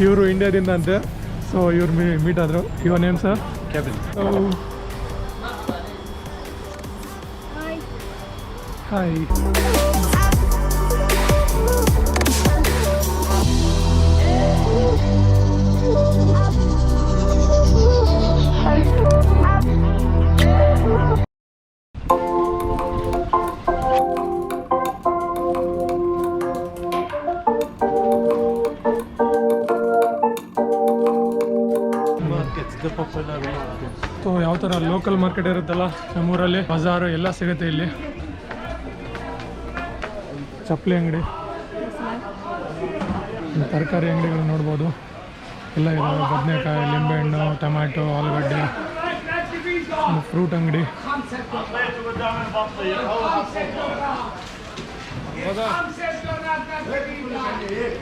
ಇವರು ಇಂಡಿಯಾದಿಂದ ಅಂತೆ. ಸೊ ಇವ್ರು ಮೀಟ್ ಆದರು. Your name sir? Kevin. Hi. So ಯಾವ ಥರ ಲೋಕಲ್ ಮಾರ್ಕೆಟ್ ಇರುತ್ತಲ್ಲ ನಮ್ಮೂರಲ್ಲಿ, ಬಜಾರು ಎಲ್ಲ ಸಿಗುತ್ತೆ ಇಲ್ಲಿ. ಚಪ್ಪಲಿ ಅಂಗಡಿ, ತರಕಾರಿ ಅಂಗಡಿಗಳು ನೋಡ್ಬೋದು, ಎಲ್ಲ ಇದಾವೆ. ಬದನೆಕಾಯಿ, ಲಿಂಬೆಹಣ್ಣು, ಟೊಮ್ಯಾಟೊ, ಆಲೂಗಡ್ಡೆ, ಫ್ರೂಟ್ ಅಂಗಡಿ,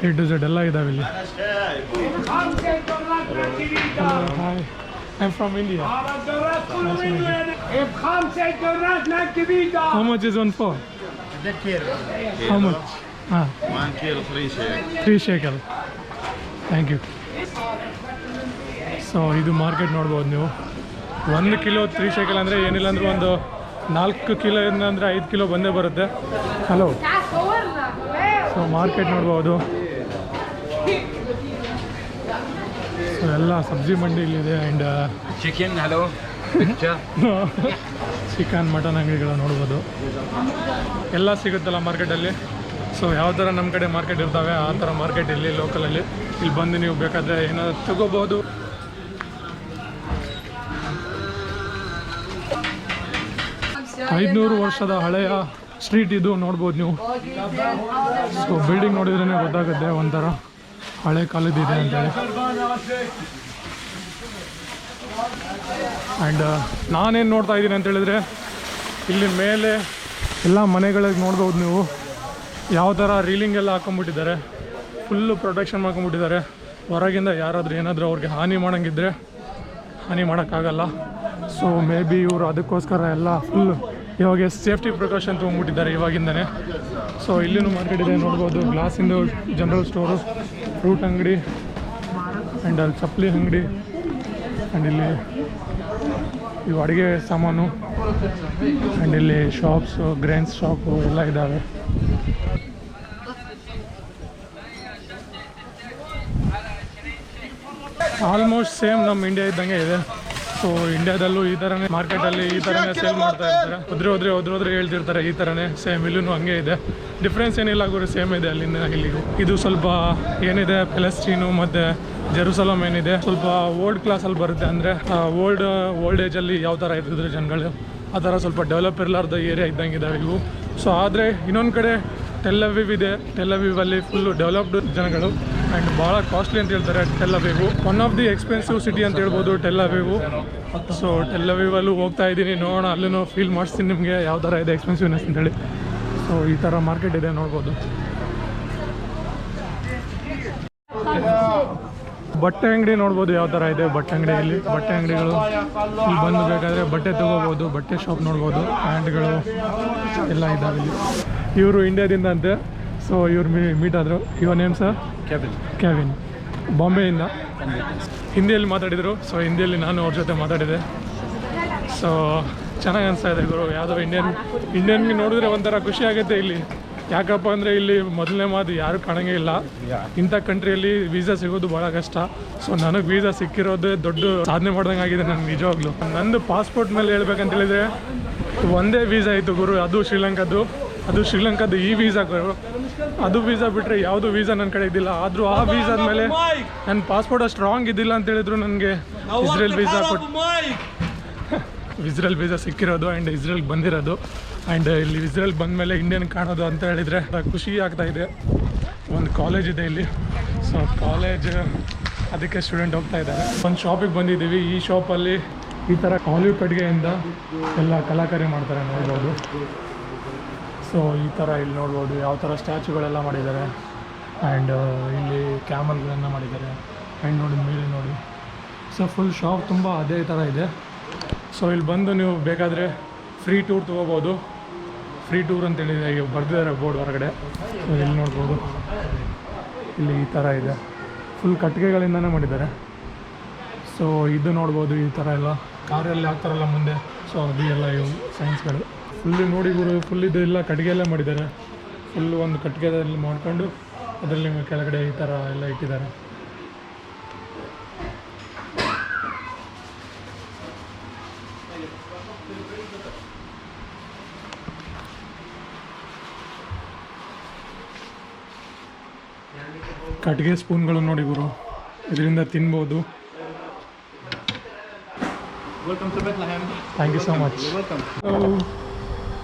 A to Z ಎಲ್ಲ ಇದಾವೆ ಇಲ್ಲಿ. Hi, I am from India. How much is one for? How much? 1 kilo 3 shekel. 3 shekel. Thank you. So ಇದು ಮಾರ್ಕೆಟ್ ನೋಡ್ಬೋದು ನೀವು. 1 ಕಿಲೋ 3 ಶೇಕಲ್ ಅಂದರೆ ಏನಿಲ್ಲ ಅಂದರೆ ಒಂದು 4 ಕಿಲೋ ಅಂದರೆ 5 ಕಿಲೋ ಬಂದೇ ಬರುತ್ತೆ. ಹಲೋ. ಸೊ ಮಾರ್ಕೆಟ್ ನೋಡ್ಬೋದು. ಸೊ ಎಲ್ಲ ಸಬ್ಜಿ ಮಂಡಿ ಇಲ್ಲಿದೆ. And chicken, hello, chicken, mutton ಅಂಗಡಿಗಳು ನೋಡ್ಬೋದು. ಎಲ್ಲ ಸಿಗುತ್ತಲ್ಲ ಮಾರ್ಕೆಟಲ್ಲಿ. ಸೊ ಯಾವ ಥರ ನಮ್ಮ ಕಡೆ ಮಾರ್ಕೆಟ್ ಇರ್ತವೆ ಆ ಥರ ಮಾರ್ಕೆಟ್ ಇಲ್ಲಿ ಲೋಕಲಲ್ಲಿ. ಇಲ್ಲಿ ಬಂದು ನೀವು ಬೇಕಾದರೆ ಏನಾದರೂ ತಗೋಬೋದು. 500 ವರ್ಷದ ಹಳೆಯ ಸ್ಟ್ರೀಟ್ ಇದು ನೋಡ್ಬೋದು ನೀವು. ಸೊ ಬಿಲ್ಡಿಂಗ್ ನೋಡಿದ್ರೇ ಗೊತ್ತಾಗುತ್ತೆ ಒಂಥರ ಹಳೆ ಕಾಲದಿದೆ ಅಂತೇಳಿ. ಆ್ಯಂಡ್ ನಾನೇನು ನೋಡ್ತಾ ಇದ್ದೀನಿ ಅಂತ ಹೇಳಿದ್ರೆ, ಇಲ್ಲಿ ಮೇಲೆ ಎಲ್ಲ ಮನೆಗಳಿಗೆ ನೋಡ್ಬೋದು ನೀವು ಯಾವ ಥರ ರೀಲಿಂಗ್ ಎಲ್ಲ ಹಾಕೊಂಡ್ಬಿಟ್ಟಿದ್ದಾರೆ. Full protection ಮಾಡ್ಕೊಂಡ್ಬಿಟ್ಟಿದ್ದಾರೆ. ಹೊರಗಿಂದ ಯಾರಾದರೂ ಏನಾದರೂ ಅವ್ರಿಗೆ ಹಾನಿ ಮಾಡೋಂಗಿದ್ರೆ ಹಾನಿ ಮಾಡೋಕ್ಕಾಗಲ್ಲ. ಸೊ ಮೇ ಬಿ ಇವರು ಅದಕ್ಕೋಸ್ಕರ ಎಲ್ಲ ಫುಲ್ ಇವಾಗ ಸೇಫ್ಟಿ ಪ್ರಿಕಾಷನ್ ತೊಗೊಂಡ್ಬಿಟ್ಟಿದ್ದಾರೆ ಇವಾಗಿಂದನೇ. ಸೊ ಇಲ್ಲಿನೂ ಮಾರ್ಕೆಟ್ ಇದೆ ನೋಡ್ಬೋದು. ಗ್ಲಾಸಿಂದು ಜನರಲ್ ಸ್ಟೋರು, ಫ್ರೂಟ್ ಅಂಗಡಿ, ಆ್ಯಂಡ್ ಅಲ್ಲಿ ಚಪ್ಪಲಿ ಅಂಗಡಿ, ಆ್ಯಂಡ್ ಇಲ್ಲಿ ಇವು ಅಡುಗೆ ಸಾಮಾನು, ಆ್ಯಂಡ್ ಇಲ್ಲಿ ಶಾಪ್ಸು, ಗ್ರೇನ್ಸ್ ಶಾಪು ಎಲ್ಲ ಇದ್ದಾವೆ. ಆಲ್ಮೋಸ್ಟ್ ಸೇಮ್ ನಮ್ಮ ಇಂಡಿಯಾ ಇದ್ದಂಗೆ ಇದೆ. ಸೊ ಇಂಡಿಯಾದಲ್ಲೂ ಈ ಥರನೇ ಮಾರ್ಕೆಟಲ್ಲಿ ಈ ಥರನೇ ಸೇಲ್ ಮಾಡ್ತಾ ಇರ್ತಾರೆ. ಹೋದ್ರೆ ಹೇಳ್ತಿರ್ತಾರೆ ಈ ಥರನೇ. ಸೇಮ್ ಇಲ್ಲೂ ಹಂಗೆ ಇದೆ. ಡಿಫ್ರೆನ್ಸ್ ಏನಿಲ್ಲ ಗುರು, ಸೇಮ್ ಇದೆ ಅಲ್ಲಿಂದ ಇಲ್ಲಿಗೂ. ಇದು ಸ್ವಲ್ಪ ಏನಿದೆ ಪ್ಯಾಲೆಸ್ಟೀನು ಮತ್ತು ಜೆರುಸಲಮ್ ಏನಿದೆ ಸ್ವಲ್ಪ ಓಲ್ಡ್ ಕ್ಲಾಸಲ್ಲಿ ಬರುತ್ತೆ. ಅಂದರೆ ಓಲ್ಡ್ ಏಜಲ್ಲಿ ಯಾವ ಥರ ಇರ್ತಿದ್ರು ಜನಗಳು, ಆ ಥರ ಸ್ವಲ್ಪ ಡೆವಲಪ್ ಇರಲಾರ್ದ ಏರಿಯಾ ಇದ್ದಂಗೆ ಇದ್ದಾವೆ ಇವು. ಸೊ ಆದರೆ ಇನ್ನೊಂದು ಕಡೆ ಟೆಲ್ ಅವೀವ್ ಇದೆ. ಟೆಲ್ ಅವೀವಲ್ಲಿ ಫುಲ್ಲು ಡೆವಲಪ್ಡ್ ಜನಗಳು, ಆ್ಯಂಡ್ ಭಾಳ ಕಾಸ್ಟ್ಲಿ ಅಂತ ಹೇಳ್ತಾರೆ Tel Aviv. One of the expensive city ಅಂತ ಹೇಳ್ಬೋದು ಟೆಲ್ ಅವೀವು. ಸೊ ಟೆಲ್ ಅವೀವಲ್ಲೂ ಹೋಗ್ತಾ ಇದ್ದೀನಿ, ನೋಡೋಣ ಅಲ್ಲೂ ಫೀಲ್ ಮಾಡಿಸ್ತೀನಿ ನಿಮಗೆ ಯಾವ ಥರ ಇದೆ ಎಕ್ಸ್ಪೆನ್ಸಿವ್ನೆಸ್ ಅಂತೇಳಿ. ಸೊ ಈ ಥರ ಮಾರ್ಕೆಟ್ ಇದೆ ನೋಡ್ಬೋದು. ಬಟ್ಟೆ ಅಂಗಡಿ ನೋಡ್ಬೋದು ಯಾವ ಥರ ಇದೆ. ಬಟ್ಟೆ ಅಂಗಡಿಯಲ್ಲಿ ಬಟ್ಟೆ ಅಂಗಡಿಗಳು ಇಲ್ಲಿ ಬಂದು ಬೇಕಾದರೆ ಬಟ್ಟೆ ತೊಗೋಬೋದು. ಬಟ್ಟೆ ಶಾಪ್ ನೋಡ್ಬೋದು. ಪ್ಯಾಂಟ್ಗಳು ಎಲ್ಲ ಇದ್ದಾವೆ ಇಲ್ಲಿ. ಇವರು ಇಂಡಿಯಾದಿಂದ ಅಂತೆ. ಸೊ ಇವ್ರು ಮೀಟ್ ಆದರು. Your name sir? ಕೆವಿನ್. ಬಾಂಬೆಯಿಂದ ಹಿಂದಿಯಲ್ಲಿ ಮಾತಾಡಿದರು. ಸೊ ಹಿಂದಿಯಲ್ಲಿ ನಾನು ಅವ್ರ ಜೊತೆ ಮಾತಾಡಿದೆ. ಸೊ ಚೆನ್ನಾಗಿ ಅನಿಸ್ತಾ ಇದೆ ಗುರು. ಯಾವುದೋ ಇಂಡಿಯನ್ಗೆ ನೋಡಿದ್ರೆ ಒಂಥರ ಖುಷಿ ಆಗುತ್ತೆ ಇಲ್ಲಿ. ಯಾಕಪ್ಪ ಅಂದರೆ ಇಲ್ಲಿ ಮೊದಲನೇ ಮಾತು ಯಾರು ಕಾಣಂಗೇ ಇಲ್ಲ. ಇಂಥ ಕಂಟ್ರಿಯಲ್ಲಿ ವೀಸಾ ಸಿಗೋದು ಭಾಳ ಕಷ್ಟ. ಸೊ ನನಗೆ ವೀಸಾ ಸಿಕ್ಕಿರೋದೇ ದೊಡ್ಡ ಸಾಧನೆ ಮಾಡ್ದಂಗೆ ಆಗಿದೆ ನನಗೆ ನಿಜವಾಗ್ಲೂ. ನಂದು ಪಾಸ್ಪೋರ್ಟ್ ಮೇಲೆ ಹೇಳ್ಬೇಕಂತ ಹೇಳಿದರೆ ಒಂದೇ ವೀಸಾ ಇತ್ತು ಗುರು, ಅದು ಶ್ರೀಲಂಕಾದ್ದು ಈ ವೀಸಾ ಗುರು. ಅದು ವೀಸಾ ಬಿಟ್ಟರೆ ಯಾವುದು ವೀಸಾ ನನ್ನ ಕಡೆ ಇದ್ದಿಲ್ಲ. ಆದರೂ ಆ ವೀಸಾದ ಮೇಲೆ ನನ್ನ ಪಾಸ್ಪೋರ್ಟ್ ಅಷ್ಟು ಸ್ಟ್ರಾಂಗ್ ಇದ್ದಿಲ್ಲ ಅಂತ ಹೇಳಿದ್ರು ನನಗೆ ಇಸ್ರೇಲ್ ವೀಸಾ ಸಿಕ್ಕಿರೋದು ಆ್ಯಂಡ್ ಇಸ್ರೇಲ್ಗೆ ಬಂದಿರೋದು. ಆ್ಯಂಡ್ ಇಲ್ಲಿ ಇಸ್ರೇಲ್ ಬಂದ ಮೇಲೆ ಇಂಡಿಯನ್ ಕಾಣೋದು ಅಂತ ಹೇಳಿದರೆ ಖುಷಿ ಆಗ್ತಾಯಿದೆ. ಒಂದು ಕಾಲೇಜ್ ಇದೆ ಇಲ್ಲಿ. ಸೊ ಕಾಲೇಜ್ ಅದಕ್ಕೆ ಸ್ಟೂಡೆಂಟ್ ಹೋಗ್ತಾ ಇದ್ದಾರೆ. ಒಂದು ಶಾಪಿಗೆ ಬಂದಿದ್ದೀವಿ. ಈ ಶಾಪಲ್ಲಿ ಈ ಥರ ಆಲಿವ್ ಕಟ್ಟಿಗೆಯಿಂದ ಎಲ್ಲ ಕಲಾಕಾರಿ ಮಾಡ್ತಾರೆ ನೋಡ್ಬೋದು. ಸೊ ಈ ಥರ ಇಲ್ಲಿ ನೋಡ್ಬೋದು ಯಾವ ಥರ ಸ್ಟ್ಯಾಚುಗಳೆಲ್ಲ ಮಾಡಿದ್ದಾರೆ. ಆ್ಯಂಡ್ ಇಲ್ಲಿ ಕ್ಯಾಮಲ್ಗಳನ್ನು ಮಾಡಿದ್ದಾರೆ. ಆ್ಯಂಡ್ ನೋಡಿ ಮೇಲೆ ನೋಡಿ. ಸೊ ಫುಲ್ ಶಾಪ್ ತುಂಬ ಅದೇ ಥರ ಇದೆ. ಸೊ ಇಲ್ಲಿ ಬಂದು ನೀವು ಬೇಕಾದರೆ ಫ್ರೀ ಟೂರ್ ತೊಗೋಬೋದು. ಫ್ರೀ ಟೂರ್ ಅಂತೇಳಿದೆ ಈಗ ಬರೆದಿದ್ದಾರೆ ಬೋರ್ಡ್ ಹೊರಗಡೆ. ಸೊ ಇಲ್ಲಿ ನೋಡ್ಬೋದು. ಇಲ್ಲಿ ಈ ಥರ ಇದೆ ಫುಲ್ ಕಟ್ಟಿಗೆಗಳಿಂದನೇ ಮಾಡಿದ್ದಾರೆ. ಸೊ ಇದು ನೋಡ್ಬೋದು, ಈ ಥರ ಎಲ್ಲ ಕಾರಲ್ಲಿ ಹಾಕ್ತಾರಲ್ಲ ಮುಂದೆ, ಸೊ ಅದು ಎಲ್ಲ ಇವು ಸೈನ್ಸ್ಗಳು. ಫುಲ್ಲು ನೋಡಿ ಗುರು, ಫುಲ್ ಇದು ಎಲ್ಲ ಕಟ್ಟಿಗೆಯಲ್ಲೇ ಮಾಡಿದ್ದಾರೆ. ಫುಲ್ಲು ಒಂದು ಕಟ್ಟಿಗೆದಲ್ಲಿ ಮಾಡಿಕೊಂಡು ಅದರಲ್ಲಿ ಕೆಳಗಡೆ ಈ ಥರ ಎಲ್ಲ ಇಟ್ಟಿದ್ದಾರೆ. ಕಟ್ಟಿಗೆ ಸ್ಪೂನ್ಗಳು ನೋಡಿ ಗುರು, ಇದರಿಂದ ತಿನ್ಬೋದು. Welcome to Bethlehem. Thank you so much. Welcome.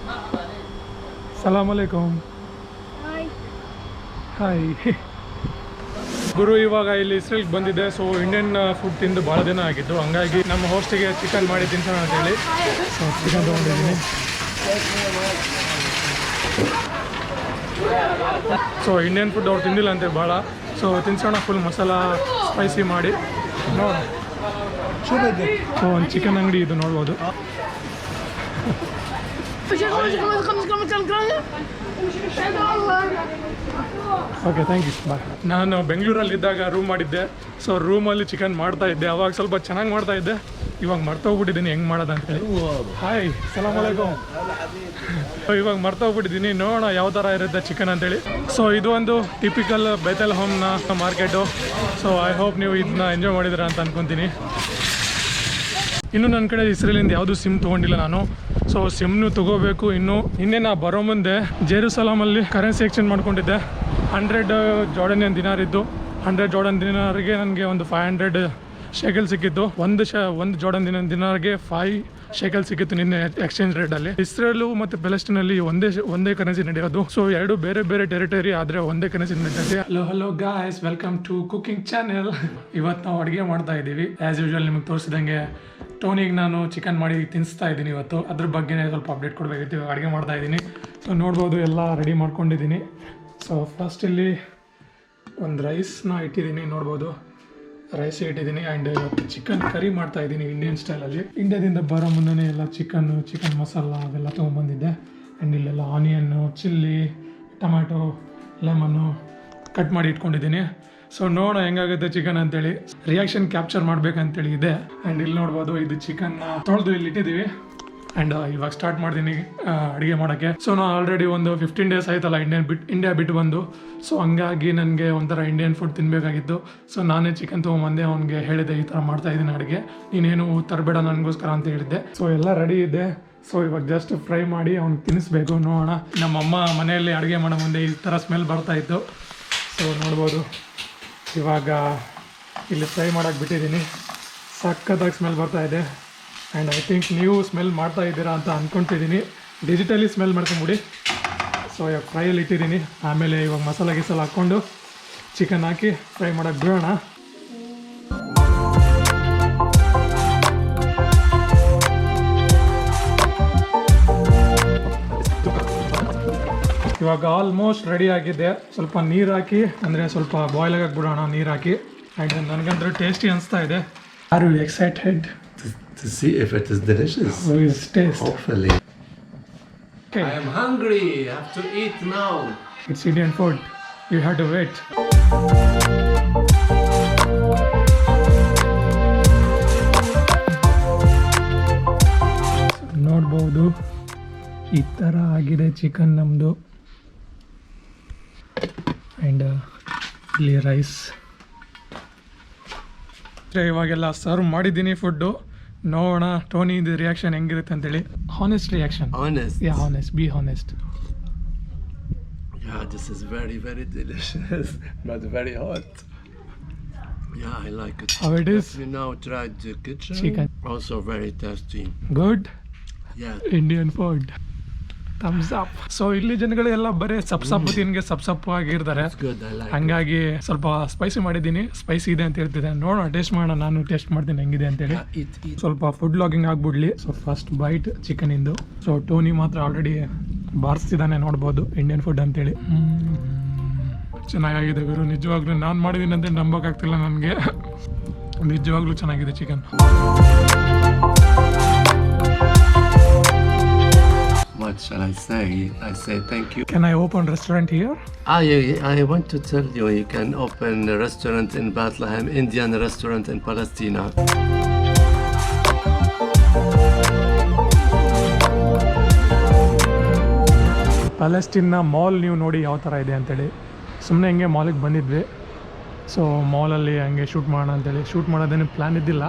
ಸಲಾಮ್ ಅಲೈಕುಮ್. ಹಾಯ್ ಗುರು, ಇವಾಗ ಇಲ್ಲಿ ಇಸ್ರೇಲ್ಗೆ ಬಂದಿದ್ದೆ. ಸೊ ಇಂಡಿಯನ್ ಫುಡ್ ತಿಂದು ಭಾಳ ದಿನ ಆಗಿತ್ತು, ಹಂಗಾಗಿ ನಮ್ಮ ಹೋಸ್ಟಿಗೆ ಚಿಕನ್ ಮಾಡಿ ತಿನ್ಸೋಣ ಅಂತೇಳಿ ಸೊ ಚಿಕನ್ ತೊಗೊಂಡಿದ್ದೀನಿ. ಸೊ ಇಂಡಿಯನ್ ಫುಡ್ ಅವ್ರು ತಿಂದಿಲ್ಲ ಅಂತೆ ಭಾಳ, ಸೊ ತಿನ್ಸೋಣ ಫುಲ್ ಮಸಾಲ ಸ್ಪೈಸಿ ಮಾಡಿ ನೋಡೋಣ. ಸೊ ಒಂದು ಚಿಕನ್ ಅಂಗಡಿ ಇದು ನೋಡ್ಬೋದು. ಓಕೆ, ಥ್ಯಾಂಕ್ ಯು, ಬಾಯ್. ನಾನು ಬೆಂಗಳೂರಲ್ಲಿದ್ದಾಗ ರೂಮ್ ಮಾಡಿದ್ದೆ. ಸೊ ರೂಮಲ್ಲಿ ಚಿಕನ್ ಮಾಡ್ತಾ ಇದ್ದೆ, ಅವಾಗ ಸ್ವಲ್ಪ ಚೆನ್ನಾಗಿ ಮಾಡ್ತಾ ಇದ್ದೆ. ಇವಾಗ ಮರ್ತೋಗ್ಬಿಟ್ಟಿದ್ದೀನಿ ಹೆಂಗೆ ಮಾಡೋದು ಅಂತೇಳಿ. ಹಾಯ್, ಸಲಾಮ್ ಅಲೈಕುಮ್. ಇವಾಗ ಮರ್ತೋಗ್ಬಿಟ್ಟಿದ್ದೀನಿ, ನೋಡೋಣ ಯಾವ ಥರ ಇರುತ್ತೆ ಚಿಕನ್ ಅಂತೇಳಿ. ಸೊ ಇದು ಒಂದು ಟಿಪಿಕಲ್ ಬೆಥೆಲ್ಹಮ್ನ ಮಾರ್ಕೆಟು. ಸೊ ಐ ಹೋಪ್ ನೀವು ಇದನ್ನ ಎಂಜಾಯ್ ಮಾಡಿದ್ದೀರಾ ಅಂತ ಅನ್ಕೊತೀನಿ. ಇನ್ನು ನನ್ನ ಕಡೆ ಇಸ್ರೇಲಿಂದ ಯಾವುದೂ ಸಿಮ್ ತೊಗೊಂಡಿಲ್ಲ ನಾನು. ಸೊ ಸಿಮ್ನು ತೊಗೋಬೇಕು. ಇನ್ನೇ ನಾ ಬರೋ ಮುಂದೆ ಜೆರುಸಲಾಮಲ್ಲಿ ಕರೆನ್ಸಿ ಎಕ್ಸ್ಚೇಂಜ್ ಮಾಡ್ಕೊಂಡಿದ್ದೆ. 100 ಜಾರ್ಡನಿಯನ್ ದಿನಾರ್ ಇದ್ದು, 100 ಜಾರ್ಡನ್ ದಿನಾರ್ಗೆ ನನಗೆ ಒಂದು 500 ಶೇಕಲ್ ಸಿಕ್ಕಿತ್ತು. ಒಂದು ಜಾರ್ಡನ್ ದಿನಾರ್ಗೆ 5 ಶೇಕಲ್ ಸಿಕ್ಕಿತ್ತು ನಿನ್ನೆ ಎಕ್ಸ್ಚೇಂಜ್ ರೇಟಲ್ಲಿ. ಇಸ್ರೇಲು ಮತ್ತು ಪ್ಯಾಲೆಸ್ಟೈನಲ್ಲಿ ಒಂದೇ ಕರೆನ್ಸಿ ನಡೆಯೋದು. ಸೊ ಎರಡು ಬೇರೆ ಬೇರೆ ಟೆರಿಟರಿ ಆದರೆ ಒಂದೇ ಕರೆನ್ಸಿ ನಡೆಯುತ್ತೆ. Hello guys, welcome to cooking channel. ಇವತ್ತು ನಾವು ಅಡುಗೆ ಮಾಡ್ತಾ ಇದ್ದೀವಿ. ಆ್ಯಸ್ ಯೂಶುವಲ್ ನಿಮಗೆ ತೋರಿಸಿದಂಗೆ ಟೋನಿಗೆ ನಾನು ಚಿಕನ್ ಮಾಡಿ ತಿನ್ನಿಸ್ತಾ ಇದ್ದೀನಿ ಇವತ್ತು. ಅದ್ರ ಬಗ್ಗೆ ಸ್ವಲ್ಪ ಅಪ್ಡೇಟ್ ಕೊಡಬೇಕಿತ್ತು. ಇವಾಗ ಅಡುಗೆ ಮಾಡ್ತಾ ಇದ್ದೀನಿ. ಸೊ ನೋಡ್ಬೋದು, ಎಲ್ಲ ರೆಡಿ ಮಾಡ್ಕೊಂಡಿದ್ದೀನಿ. ಸೊ ಫಸ್ಟ್ ಇಲ್ಲಿ ಒಂದು ರೈಸ್ನ ಇಟ್ಟಿದ್ದೀನಿ, ನೋಡ್ಬೋದು ರೈಸ್ ಇಟ್ಟಿದ್ದೀನಿ. ಆ್ಯಂಡ್ ಇವತ್ತು ಚಿಕನ್ ಕರಿ ಮಾಡ್ತಾ ಇದ್ದೀನಿ ಇಂಡಿಯನ್ ಸ್ಟೈಲಲ್ಲಿ. ಇಂಡಿಯಾದಿಂದ ಬರೋ ಮುಂದೆ ಎಲ್ಲ ಚಿಕನ್ ಮಸಾಲ ಅವೆಲ್ಲ ತೊಗೊಂಬಂದಿದ್ದೆ. ಆ್ಯಂಡ್ ಇಲ್ಲೆಲ್ಲ onion, chilli, tomato, lemon cut ಮಾಡಿ ಇಟ್ಕೊಂಡಿದ್ದೀನಿ. ಸೊ ನೋಡೋಣ ಹೆಂಗಾಗುತ್ತೆ ಚಿಕನ್ ಅಂತೇಳಿ, ರಿಯಾಕ್ಷನ್ ಕ್ಯಾಪ್ಚರ್ ಮಾಡ್ಬೇಕಂತೇಳಿ ಇದೆ. ಆ್ಯಂಡ್ ಇಲ್ಲಿ ನೋಡ್ಬೋದು, ಇದು ಚಿಕನ್ ತೊಳೆದು ಇಲ್ಲಿ ಇಟ್ಟಿದ್ದೀವಿ. ಆ್ಯಂಡ್ ಇವಾಗ ಸ್ಟಾರ್ಟ್ ಮಾಡ್ತೀನಿ ಅಡುಗೆ ಮಾಡೋಕ್ಕೆ. ಸೊ ನಾನು ಆಲ್ರೆಡಿ ಒಂದು 15 ಡೇಸ್ ಆಯ್ತಲ್ಲ ಇಂಡಿಯಾ ಬಿಟ್ಟು ಬಂದು. ಸೊ ಹಂಗಾಗಿ ನನಗೆ ಒಂಥರ ಇಂಡಿಯನ್ ಫುಡ್ ತಿನ್ನಬೇಕಾಗಿತ್ತು. ಸೊ ನಾನೇ ಚಿಕನ್ ತೊಗೊಂಬಂದೆ, ಅವ್ನಿಗೆ ಹೇಳಿದೆ ಈ ಥರ ಮಾಡ್ತಾಯಿದ್ದೀನಿ ಅಡುಗೆ, ನೀನೇನು ತರಬೇಡ ನನಗೋಸ್ಕರ ಅಂತ ಹೇಳಿದ್ದೆ. ಸೊ ಎಲ್ಲ ರೆಡಿ ಇದೆ. ಸೊ ಇವಾಗ ಜಸ್ಟ್ ಫ್ರೈ ಮಾಡಿ ಅವ್ನಿಗೆ ತಿನ್ನಿಸ್ಬೇಕು. ನೋಡೋಣ. ನಮ್ಮಮ್ಮ ಮನೆಯಲ್ಲಿ ಅಡುಗೆ ಮಾಡೋ ಮುಂದೆ ಈ ಥರ ಸ್ಮೆಲ್ ಬರ್ತಾಯಿತ್ತು. ಸೊ ನೋಡ್ಬೋದು, ಇವಾಗ ಇಲ್ಲಿ ಫ್ರೈ ಮಾಡೋಕ್ಕೆ ಬಿಟ್ಟಿದ್ದೀನಿ. ಸಖತ್ತಾಗಿ ಸ್ಮೆಲ್ ಬರ್ತಾಯಿದೆ. ಆ್ಯಂಡ್ ಐ ಥಿಂಕ್ ನೀವು ಸ್ಮೆಲ್ ಮಾಡ್ತಾ ಇದ್ದೀರಾ ಅಂತ ಅಂದ್ಕೊತಿದ್ದೀನಿ. ಡಿಜಿಟಲಿ ಸ್ಮೆಲ್ ಮಾಡ್ಕೊಂಬಿಡಿ. ಸೊ ಇವಾಗ ಫ್ರೈಯಲ್ಲಿ ಇಟ್ಟಿದ್ದೀನಿ. ಆಮೇಲೆ ಇವಾಗ ಮಸಾಲ ಹಾಕ್ಕೊಂಡು ಚಿಕನ್ ಹಾಕಿ ಫ್ರೈ ಮಾಡೋಕ್ಕೆ ಬಿಡೋಣ. ಇವಾಗ ಆಲ್ಮೋಸ್ಟ್ ರೆಡಿ ಆಗಿದೆ. ಸ್ವಲ್ಪ ನೀರು ಹಾಕಿ, ಅಂದರೆ ಸ್ವಲ್ಪ ಬಾಯ್ಲ್ ಆಗಕ್ಕೆ ಬಿಡೋಣ ನೀರು ಹಾಕಿ. ಆ್ಯಂಡ್ ನನಗಂದ್ರೆ ಟೇಸ್ಟಿ ಅನಿಸ್ತಾ ಇದೆ. Are you excited to see if it is delicious? How is taste? Hopefully. Okay. I am hungry. I have to eat now. It's Indian food. You have to wait. ನೋಡ್ಬೋದು, ಈ ಥರ ಆಗಿದೆ chicken ನಮ್ಮದು. And ಇಲ್ಲಿ rice. ಇವಾಗೆಲ್ಲ serve ಮಾಡಿದ್ದೀನಿ food. ನೋಡೋಣ Tony ಇದು ರಿಯಾಕ್ಷನ್ ಹೆಂಗಿರುತ್ತೆ ಅಂತೇಳಿ. Honest reaction. Honest. Yeah, honest. Be honest. Yeah, this is very, very delicious, but very hot. Yeah, I like it. How it is? You now tried the kitchen. Chicken. Also very tasty. Good. Yeah. Indian food. Thumbs up. So ಇಲ್ಲಿ ಜನಗಳೆಲ್ಲ ಬರೀ ಸಪ್ಸಪ್ಪು ತಿನ್ಗೆ ಸಪ್ಸಪ್ಪು ಆಗಿರ್ತಾರೆ. It's good. I like ಹಂಗಾಗಿ ಸ್ವಲ್ಪ spicy ಮಾಡಿದ್ದೀನಿ. Spicy ಇದೆ ಅಂತ ಹೇಳ್ತಿದ್ದೆ. ನೋಡೋಣ, ಟೇಸ್ಟ್ ಮಾಡೋಣ. ನಾನು ಟೇಸ್ಟ್ ಮಾಡ್ತೀನಿ ಹೆಂಗಿದೆ ಅಂತೇಳಿ. it. Yeah, eat. ಸ್ವಲ್ಪ ಫುಡ್ ಲಾಗಿಂಗ್ ಆಗ್ಬಿಡ್ಲಿ. ಸೊ ಫಸ್ಟ್ ಬೈಟ್ ಚಿಕನ್ ಇಂದು. ಸೊ ಟೋನಿ ಮಾತ್ರ ಆಲ್ರೆಡಿ ಬಾರಿಸ್ತಿದ್ದಾನೆ, ನೋಡ್ಬೋದು ಇಂಡಿಯನ್ ಫುಡ್ ಅಂತೇಳಿ. ಚೆನ್ನಾಗಿದೆ ಗುರು, ನಿಜವಾಗ್ಲೂ ನಾನು ಮಾಡಿದ್ದೀನಿ ಅಂತ ನಂಬೋಕ್ಕಾಗ್ತಿಲ್ಲ ನನಗೆ. ನಿಜವಾಗ್ಲೂ ಚೆನ್ನಾಗಿದೆ chicken. what shall I say? I say thank you. Can I open restaurant here? I want to tell you, you can open a restaurant in Bethlehem, Indian restaurant in Palestine. ಪ್ಯಾಲೆಸ್ಟೀನ್ನ ಮಾಲ್ ನೀವು ನೋಡಿ ಯಾವ ಥರ ಇದೆ ಅಂತೇಳಿ ಸುಮ್ಮನೆ ಹಂಗೆ ಮಾಲಿಗೆ ಬಂದಿದ್ವಿ. ಸೊ ಮಾಲಲ್ಲಿ ಹಂಗೆ ಶೂಟ್ ಮಾಡೋಣ ಅಂತೇಳಿ ಶೂಟ್ ಮಾಡೋದೇನು ಪ್ಲ್ಯಾನ್ ಇದ್ದಿಲ್ಲ.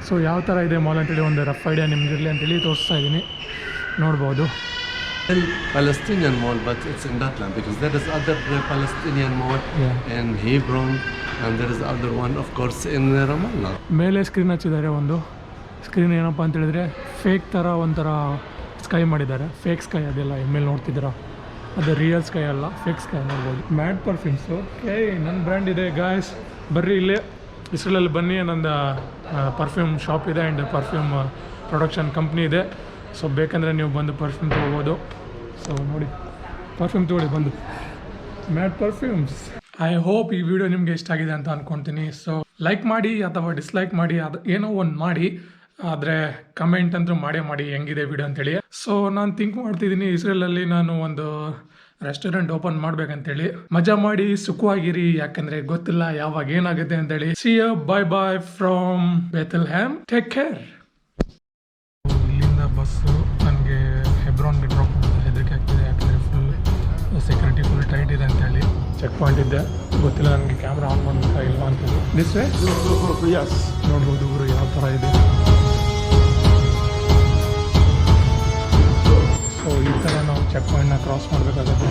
ಸೊ ಯಾವ ಥರ ಇದೆ ಮಾಲ್ ಅಂತೇಳಿ ಒಂದು ರಫ್ ಐಡಿಯಾ ನಿಮ್ಗಿರಲಿ ಅಂತೇಳಿ ತೋರಿಸ್ತಾ ಇದ್ದೀನಿ, ನೋಡ್ಬೋದು. Palestinian mall, but it's in Bethlehem because there is other Palestinian mall in Hebron and there is other one of course in Ramallah. ಮೇಲೆ ಸ್ಕ್ರೀನ್ ಹಚ್ಚಿದ್ದಾರೆ. ಒಂದು ಸ್ಕ್ರೀನ್ ಏನಪ್ಪ ಅಂತ ಹೇಳಿದ್ರೆ ಫೇಕ್ ಥರ ಒಂಥರ ಸ್ಕೈ ಮಾಡಿದ್ದಾರೆ. ಫೇಕ್ ಸ್ಕೈ ಅದೆಲ್ಲ ಮೇಲೆ ನೋಡ್ತಿದ್ದೀರಾ, ಅದು ರಿಯಲ್ ಸ್ಕೈ ಅಲ್ಲ, ಫೇಕ್ ಸ್ಕೈ ನೋಡ್ಬೋದು. ಮ್ಯಾಟ್ ಪರ್ಫ್ಯೂಮ್ಸು ನನ್ನ ಬ್ರ್ಯಾಂಡ್ ಇದೆ ಗಾಯ್ಸ್, ಬರ್ರಿ ಇಲ್ಲೇ ಇಸ್ರೇಲಲ್ಲಿ ಬನ್ನಿ. ನಂದು ಪರ್ಫ್ಯೂಮ್ ಶಾಪ್ ಇದೆ ಆ್ಯಂಡ್ ಪರ್ಫ್ಯೂಮ್ ಪ್ರೊಡಕ್ಷನ್ ಕಂಪ್ನಿ ಇದೆ. ಸೊ ಬೇಕಂದರೆ ನೀವು ಬಂದು ಪರ್ಫ್ಯೂಮ್ ತೊಗೋಬೋದು. ಸೊ ನೋಡಿ, ಪರ್ಫ್ಯೂಮ್ ತೊಗೊಳ್ಳಿ ಬಂದು, ಮ್ಯಾಟ್ ಪರ್ಫ್ಯೂಮ್ಸ್. ಐ ಹೋಪ್ ಈ ವಿಡಿಯೋ ನಿಮಗೆ ಇಷ್ಟ ಆಗಿದೆ ಅಂತ ಅಂದ್ಕೊಳ್ತೀನಿ. ಸೊ ಲೈಕ್ ಮಾಡಿ ಅಥವಾ ಡಿಸ್ಲೈಕ್ ಮಾಡಿ, ಅದು ಏನೋ ಒಂದು ಮಾಡಿ, ಆದರೆ ಕಮೆಂಟ್ ಅಂತೂ ಮಾಡಿ ಹೆಂಗಿದೆ ವಿಡಿಯೋ ಅಂತೇಳಿ. ಸೊ ನಾನು ಥಿಂಕ್ ಮಾಡ್ತಿದ್ದೀನಿ ಇಸ್ರೇಲಲ್ಲಿ ನಾನು ಒಂದು ರೆಸ್ಟೋರೆಂಟ್ ಓಪನ್ ಮಾಡ್ಬೇಕಂತೇಳಿ. ಮಜಾ ಮಾಡಿ ಸುಖವಾಗಿರಿ, ಯಾಕಂದರೆ ಗೊತ್ತಿಲ್ಲ ಯಾವಾಗ ಏನಾಗುತ್ತೆ ಅಂತೇಳಿ. See you, bye bye from Bethlehem, take care. ಇಲ್ಲಿಂದ ಬಸ್ಸು ನನಗೆ ಹೆಬ್ರಾನ್ಗೆ ಡ್ರಾಪ್ ಮಾಡೋದು ಹೆದರಿಕೆ ಆಗ್ತಿದೆ, ಯಾಕಂದರೆ ಫುಲ್ ಸೆಕ್ಯೂರಿಟಿ ಫುಲ್ ಟೈಟ್ ಇದೆ ಅಂತೇಳಿ. ಚೆಕ್ ಪಾಯಿಂಟ್ ಇದ್ದೆ, ಗೊತ್ತಿಲ್ಲ ನನಗೆ ಕ್ಯಾಮ್ರಾ ಆನ್ ಮಾಡಬೇಕಾ ಇಲ್ಲ ಅಂತೇಳಿ. ದಿಸ್ ವೇ ನೋಡ್ಬೋದು ಊರು ಯಾವ ಥರ ಇದೆ. ಸೊ ಈ ಥರ ನಾವು ಚೆಕ್ ಪಾಯಿಂಟ್ನ ಕ್ರಾಸ್ ಮಾಡಬೇಕಾಗುತ್ತೆ.